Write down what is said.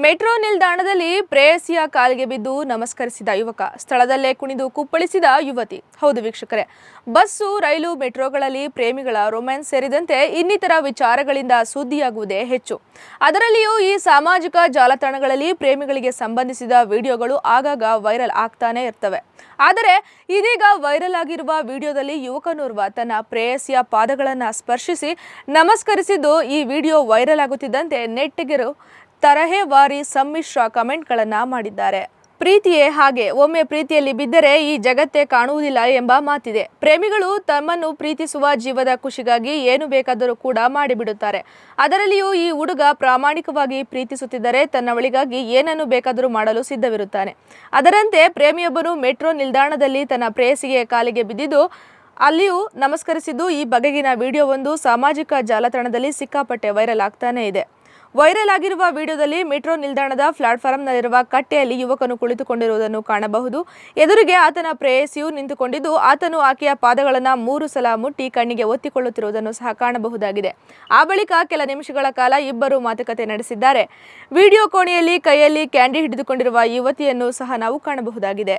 Metro ನಿಲ್ದಾಣದಲ್ಲಿ ಪ್ರೇಯಸಿಯ ಕಾಲಿಗೆ ಬಿದ್ದು ನಮಸ್ಕರಿಸಿದ ಯುವಕ, ಸ್ಥಳದಲ್ಲೇ ಕುಣಿದು ಕುಪ್ಪಳಿಸಿದ ಯುವತಿ. ಹೌದು ವೀಕ್ಷಕರೇ, ಬಸ್ಸು, ರೈಲು, ಮೆಟ್ರೋಗಳಲ್ಲಿ ಪ್ರೇಮಿಗಳ ರೊಮ್ಯಾನ್ಸ್ ಸೇರಿದಂತೆ ಇನ್ನಿತರ ವಿಚಾರಗಳಿಂದ ಸುದ್ದಿಯಾಗುವುದೇ ಹೆಚ್ಚು. ಅದರಲ್ಲಿಯೂ ಈ ಸಾಮಾಜಿಕ ಜಾಲತಾಣಗಳಲ್ಲಿ ಪ್ರೇಮಿಗಳಿಗೆ ಸಂಬಂಧಿಸಿದ ವಿಡಿಯೋಗಳು ಆಗಾಗ ವೈರಲ್ ಆಗ್ತಾನೆ ಇರ್ತವೆ. ಆದರೆ ಇದೀಗ ವೈರಲ್ ಆಗಿರುವ ವಿಡಿಯೋದಲ್ಲಿ ಯುವಕನೋರ್ವ ತನ್ನ ಪ್ರೇಯಸಿಯ ಪಾದಗಳನ್ನು ಸ್ಪರ್ಶಿಸಿ ನಮಸ್ಕರಿಸಿದ್ದು ಈ ವಿಡಿಯೋ ವೈರಲ್ ಆಗುತ್ತಿದ್ದಂತೆ ನೆಟ್ಟಿಗರು ತರಹೇವಾರಿ ಸಮ್ಮಿಶ್ರ ಕಮೆಂಟ್ಗಳನ್ನು ಮಾಡಿದ್ದಾರೆ. ಪ್ರೀತಿಯೇ ಹಾಗೆ, ಒಮ್ಮೆ ಪ್ರೀತಿಯಲ್ಲಿ ಬಿದ್ದರೆ ಈ ಜಗತ್ತೇ ಕಾಣುವುದಿಲ್ಲ ಎಂಬ ಮಾತಿದೆ. ಪ್ರೇಮಿಗಳು ತಮ್ಮನ್ನು ಪ್ರೀತಿಸುವ ಜೀವದ ಖುಷಿಗಾಗಿ ಏನು ಬೇಕಾದರೂ ಕೂಡ ಮಾಡಿಬಿಡುತ್ತಾರೆ. ಅದರಲ್ಲಿಯೂ ಈ ಹುಡುಗ ಪ್ರಾಮಾಣಿಕವಾಗಿ ಪ್ರೀತಿಸುತ್ತಿದ್ದರೆ ತನ್ನವಳಿಗಾಗಿ ಏನನ್ನು ಬೇಕಾದರೂ ಮಾಡಲು ಸಿದ್ಧವಿರುತ್ತಾನೆ. ಅದರಂತೆ ಪ್ರೇಮಿಯೊಬ್ಬನು ಮೆಟ್ರೋ ನಿಲ್ದಾಣದಲ್ಲಿ ತನ್ನ ಪ್ರೇಯಸಿಗೆ ಕಾಲಿಗೆ ಬಿದ್ದಿದ್ದು ಅಲ್ಲಿಯೂ ನಮಸ್ಕರಿಸಿದ್ದು ಈ ಬಗೆಗಿನ ವಿಡಿಯೋವೊಂದು ಸಾಮಾಜಿಕ ಜಾಲತಾಣದಲ್ಲಿ ಸಿಕ್ಕಾಪಟ್ಟೆ ವೈರಲ್ ಆಗ್ತಾನೆ ಇದೆ. ವೈರಲ್ ಆಗಿರುವ ವಿಡಿಯೋದಲ್ಲಿ ಮೆಟ್ರೋ ನಿಲ್ದಾಣದ ಪ್ಲಾಟ್ಫಾರ್ಮ್ನಲ್ಲಿರುವ ಕಟ್ಟೆಯಲ್ಲಿ ಯುವಕನು ಕುಳಿತುಕೊಂಡಿರುವುದನ್ನು ಕಾಣಬಹುದು. ಎದುರಿಗೆ ಆತನ ಪ್ರೇಯಸಿಯು ನಿಂತುಕೊಂಡಿದ್ದು ಆತನು ಆಕೆಯ ಪಾದಗಳನ್ನು 3 ಸಲ ಮುಟ್ಟಿ ಕಣ್ಣಿಗೆ ಒತ್ತಿಕೊಳ್ಳುತ್ತಿರುವುದನ್ನು ಸಹ ಕಾಣಬಹುದಾಗಿದೆ. ಆ ಬಳಿಕ ಕೆಲ ನಿಮಿಷಗಳ ಕಾಲ ಇಬ್ಬರು ಮಾತುಕತೆ ನಡೆಸಿದ್ದಾರೆ. ವಿಡಿಯೋ ಕೋಣೆಯಲ್ಲಿ ಕೈಯಲ್ಲಿ ಕ್ಯಾಂಡಿ ಹಿಡಿದುಕೊಂಡಿರುವ ಯುವತಿಯನ್ನು ಸಹ ನಾವು ಕಾಣಬಹುದಾಗಿದೆ.